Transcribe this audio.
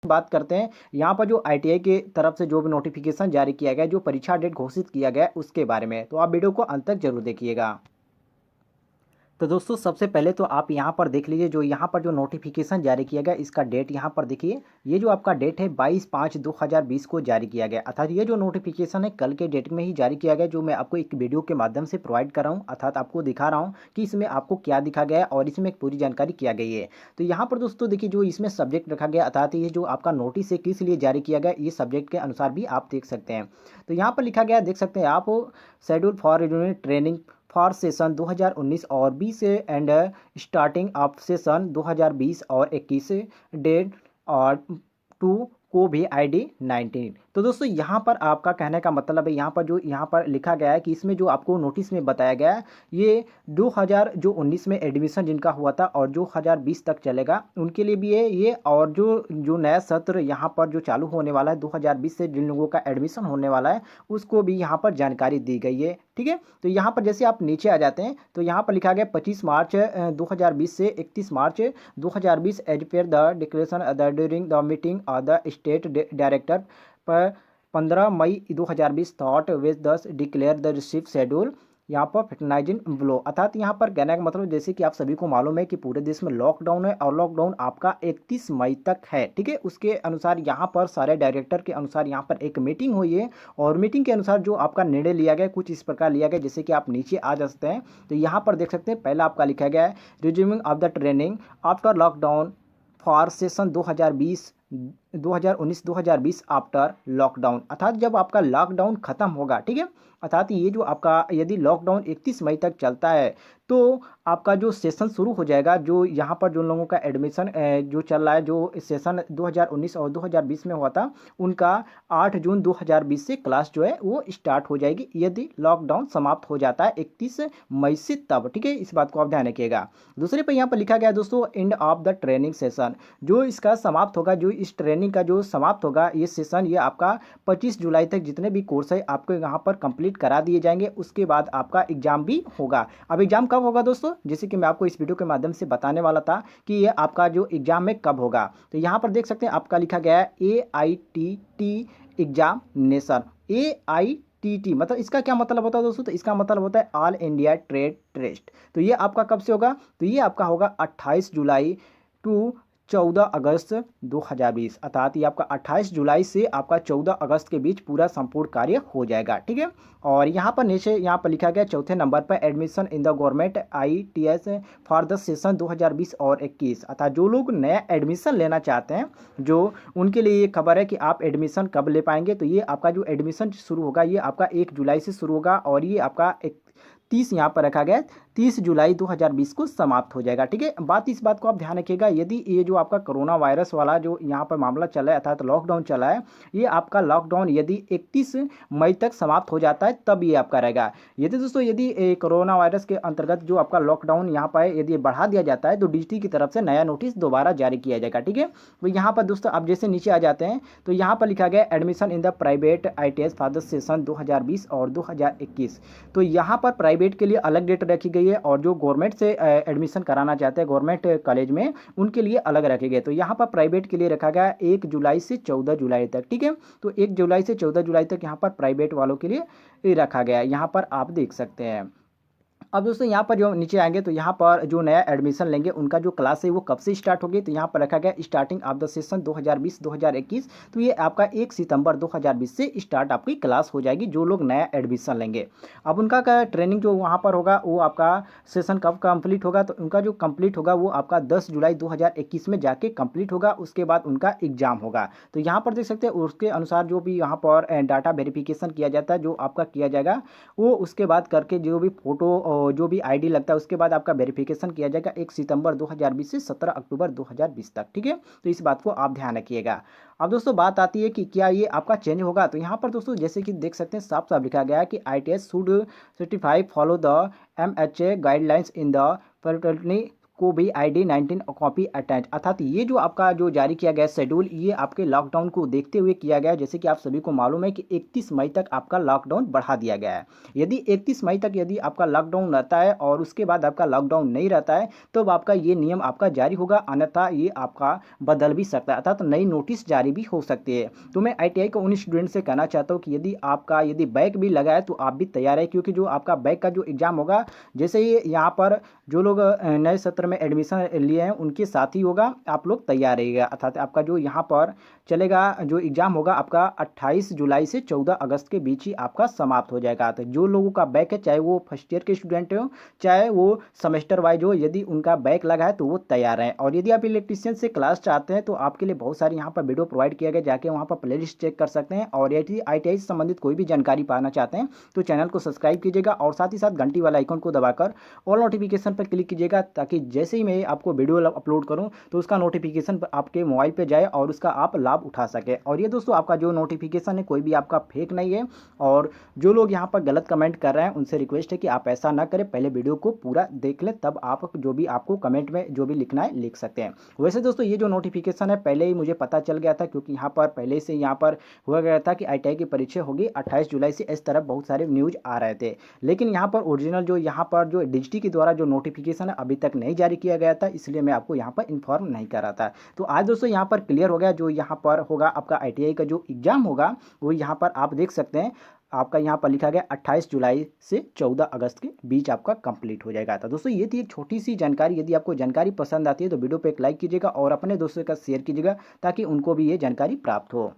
बात करते हैं यहाँ पर जो ITI की तरफ से जो भी नोटिफिकेशन जारी किया गया, जो परीक्षा डेट घोषित किया गया उसके बारे में, तो आप वीडियो को अंत तक जरूर देखिएगा। तो दोस्तों सबसे पहले तो आप यहाँ पर देख लीजिए, जो यहाँ पर जो नोटिफिकेशन जारी किया गया इसका डेट यहाँ पर देखिए, ये जो आपका डेट है 22/5/2020 को जारी किया गया। अर्थात ये जो नोटिफिकेशन है कल के डेट में ही जारी किया गया, जो मैं आपको एक वीडियो के माध्यम से प्रोवाइड कर रहा हूँ, अर्थात आपको दिखा रहा हूँ कि इसमें आपको क्या दिखा गया है और इसमें एक पूरी जानकारी किया गई है। तो यहाँ पर दोस्तों देखिए, जो इसमें सब्जेक्ट रखा गया, अर्थात ये जो आपका नोटिस है किस लिए जारी किया गया, ये सब्जेक्ट के अनुसार भी आप देख सकते हैं। तो यहाँ पर लिखा गया, देख सकते हैं आप, schedule for training for session 2019 और 20 एंड स्टार्टिंग ऑफ सेशन 2020 और 21 डेट और टू को भी ID-19। तो दोस्तों यहाँ पर आपका कहने का मतलब है, यहाँ पर जो यहाँ पर लिखा गया है कि इसमें जो आपको नोटिस में बताया गया है, ये 2019 में एडमिशन जिनका हुआ था और जो 2020 तक चलेगा उनके लिए भी है ये, और जो नया सत्र यहाँ पर जो चालू होने वाला है 2020 से जिन लोगों का एडमिशन होने वाला है उसको भी यहाँ पर जानकारी दी गई है। ठीक है, तो यहाँ पर जैसे आप नीचे आ जाते हैं तो यहाँ पर लिखा गया 25 मार्च 2020 से 31 March 2020 as per the declaration during the meeting of the state director per 15 May 2020 thought with thus declare the receive schedule यहाँ पर फर्टिलाइजिंग ब्लो। अर्थात यहाँ पर कहने का मतलब जैसे कि आप सभी को मालूम है कि पूरे देश में लॉकडाउन है और लॉकडाउन आपका 31 मई तक है। ठीक है, उसके अनुसार यहाँ पर सारे डायरेक्टर के अनुसार यहाँ पर एक मीटिंग हुई है और मीटिंग के अनुसार जो आपका निर्णय लिया गया कुछ इस प्रकार लिया गया, जैसे कि आप नीचे आ सकते हैं तो यहाँ पर देख सकते हैं। पहला आपका लिखा गया है resuming of the training after lockdown for session 2019-2020 after lockdown. अर्थात जब आपका लॉकडाउन खत्म होगा, ठीक है, अर्थात ये जो आपका यदि लॉकडाउन 31 मई तक चलता है तो आपका जो सेशन शुरू हो जाएगा, जो यहाँ पर जो लोगों का एडमिशन जो चल रहा है, जो सेशन 2019 और 2020 में हुआ था उनका 8 जून 2020 से क्लास जो है वो स्टार्ट हो जाएगी यदि लॉकडाउन समाप्त हो जाता है 31 मई से तब। ठीक है, इस बात को आप ध्यान रखिएगा। दूसरे पर यहाँ पर लिखा गया दोस्तों end of the training session, जो इसका समाप्त होगा, जो इस ट्रेनिंग का जो समाप्त होगा ये सेशन, ये आपका 25 जुलाई तक जितने भी कोर्स है आपको यहाँ पर कंप्लीट करा दिए जाएंगे। उसके बाद आपका एग्जाम भी होगा। अब एग्जाम कब होगा दोस्तों, जैसे कि मैं आपको इस वीडियो के माध्यम से बताने वाला था कि ये आपका जो एग्जाम है कब होगा। तो यहाँ पर देख सकते हैं आपका लिखा गया है AITT एग्जामिनेशन। AITT मतलब इसका क्या मतलब होता है दोस्तों, तो इसका मतलब होता है ऑल इंडिया ट्रेड टेस्ट। तो ये आपका कब से होगा, तो ये आपका होगा 28 जुलाई टू 14 अगस्त 2020। अर्थात ये आपका 28 जुलाई से आपका 14 अगस्त के बीच पूरा संपूर्ण कार्य हो जाएगा। ठीक है, और यहाँ पर नीचे यहाँ पर लिखा गया चौथे नंबर पर admission in the government ITS for the session 2020 और 21। अर्थात जो लोग नया एडमिशन लेना चाहते हैं, जो उनके लिए ये खबर है कि आप एडमिशन कब ले पाएंगे। तो ये आपका जो एडमिशन शुरू होगा ये आपका 1 जुलाई से शुरू होगा और ये आपका 30 यहाँ पर रखा गया 30 जुलाई 2020 को समाप्त हो जाएगा। ठीक है, इस बात को आप ध्यान रखिएगा, यदि ये जो आपका कोरोना वायरस वाला जो यहाँ पर मामला चला है, अर्थात लॉकडाउन चला है, ये आपका लॉकडाउन यदि 31 मई तक समाप्त हो जाता है तब ये आपका रहेगा। यदि दोस्तों यदि कोरोना वायरस के अंतर्गत जो आपका लॉकडाउन यहाँ पर यदि बढ़ा दिया जाता है तो DGT की तरफ से नया नोटिस दोबारा जारी किया जाएगा। ठीक है, तो यहाँ पर दोस्तों आप जैसे नीचे आ जाते हैं तो यहाँ पर लिखा गया admission in the private ITS for the session 2020 और 2021। तो यहाँ पर प्राइवेट के लिए अलग डेट रखी गई है और जो गवर्नमेंट से एडमिशन कराना चाहते हैं गवर्नमेंट कॉलेज में उनके लिए अलग रखे गए। तो यहाँ पर प्राइवेट के लिए रखा गया 1 जुलाई से 14 जुलाई तक। ठीक है, तो 1 जुलाई से 14 जुलाई तक यहाँ पर प्राइवेट वालों के लिए रखा गया है, यहाँ पर आप देख सकते हैं। अब दोस्तों यहाँ पर जो नीचे आएंगे तो यहाँ पर जो नया एडमिशन लेंगे उनका जो क्लास है वो कब से स्टार्ट होगी, तो यहाँ पर रखा गया स्टार्टिंग ऑफ द सेशन 2020-2021। तो ये आपका 1 सितंबर 2020 से स्टार्ट आपकी क्लास हो जाएगी जो लोग नया एडमिशन लेंगे। अब उनका का ट्रेनिंग जो वहाँ पर होगा वो आपका सेशन कब कंप्लीट होगा, तो उनका जो कंप्लीट होगा वो आपका 10 जुलाई 2021 में जाके कंप्लीट होगा। उसके बाद उनका एग्जाम होगा। तो यहाँ पर देख सकते हैं उसके अनुसार जो भी यहाँ पर डाटा वेरिफिकेशन किया जाता है जो आपका किया जाएगा वो उसके बाद करके जो भी फोटो जो भी ID लगता है उसके बाद आपका वेरिफिकेशन किया जाएगा 1 सितंबर 2020 से 17 अक्टूबर 2020 तक। ठीक है, तो इस बात को आप ध्यान रखिएगा। अब दोस्तों बात आती है कि क्या ये आपका चेंज होगा, तो यहाँ पर दोस्तों जैसे कि देख सकते हैं साफ साफ लिखा गया है कि ITS should certify follow the MHA guidelines in the particularly Covid ID 19 copy attach, अर्थात ये जो आपका जो जारी किया गया शेड्यूल, ये आपके लॉकडाउन को देखते हुए किया गया है। जैसे कि आप सभी को मालूम है कि 31 मई तक आपका लॉकडाउन बढ़ा दिया गया है। यदि 31 मई तक यदि आपका लॉकडाउन रहता है और उसके बाद आपका लॉकडाउन नहीं रहता है, तो आपका ये नियम आपका जारी होगा, अन्यथा ये आपका बदल भी सकता है, अर्थात नई नोटिस जारी भी हो सकती है। तो मैं ITI के उन स्टूडेंट से कहना चाहता हूँ कि यदि बैक भी लगा है तो आप भी तैयार है, क्योंकि जो आपका बैक का जो एग्ज़ाम होगा, जैसे ही यहाँ पर जो लोग नए सत्र में एडमिशन लिए हैं उनके साथ ही होगा, आप लोग तैयार रहिएगा। अर्थात आपका जो यहाँ पर चलेगा, जो एग्ज़ाम होगा आपका 28 जुलाई से 14 अगस्त के बीच ही आपका समाप्त हो जाएगा। तो जो लोगों का बैक है, चाहे वो फर्स्ट ईयर के स्टूडेंट हो, चाहे वो सेमेस्टर वाइज हो, यदि उनका बैक लगा है तो वो तैयार रहें। और यदि आप इलेक्ट्रीशियन से क्लास चाहते हैं तो आपके लिए बहुत सारी यहाँ पर वीडियो प्रोवाइड किया गया, जाके वहाँ पर प्लेलिस्ट चेक कर सकते हैं। और यदि ITI से संबंधित कोई भी जानकारी पाना चाहते हैं तो चैनल को सब्सक्राइब कीजिएगा और साथ ही साथ घंटी वाला आइकन को दबाकर ऑल नोटिफिकेशन पर क्लिक कीजिएगा, ताकि जैसे ही मैं आपको वीडियो अपलोड करूँ तो उसका नोटिफिकेशन आपके मोबाइल पर जाए और उसका आप लाभ उठा सके। और ये दोस्तों आपका जो नोटिफिकेशन है कोई भी आपका फेक नहीं है, और जो लोग यहाँ पर गलत कमेंट कर रहे हैं उनसे रिक्वेस्ट है कि आप ऐसा ना करें, पहले वीडियो को पूरा देख लें, तब आप जो भी आपको कमेंट में जो भी लिखना है लिख सकते हैं। वैसे दोस्तों ये जो नोटिफिकेशन है पहले ही मुझे पता चल गया था, क्योंकि यहाँ पर पहले से यहाँ पर हुआ गया था कि ITI की परीक्षा होगी 28 जुलाई से, इस तरह बहुत सारे न्यूज आ रहे थे। लेकिन यहाँ पर ओरिजिनल जो यहाँ पर जो DGT के द्वारा जो नोटिफिकेशन है अभी तक नहीं जारी किया गया था, इसलिए मैं आपको यहाँ पर इन्फॉर्म नहीं कर रहा था। तो आज दोस्तों यहाँ पर क्लियर हो गया, जो यहाँ पर होगा आपका ITI का जो एग्ज़ाम होगा वो यहाँ पर आप देख सकते हैं, आपका यहाँ पर लिखा गया 28 जुलाई से 14 अगस्त के बीच आपका कंप्लीट हो जाएगा। तो दोस्तों ये थी एक छोटी सी जानकारी। यदि आपको जानकारी पसंद आती है तो वीडियो पे एक लाइक कीजिएगा और अपने दोस्तों का शेयर कीजिएगा, ताकि उनको भी ये जानकारी प्राप्त हो।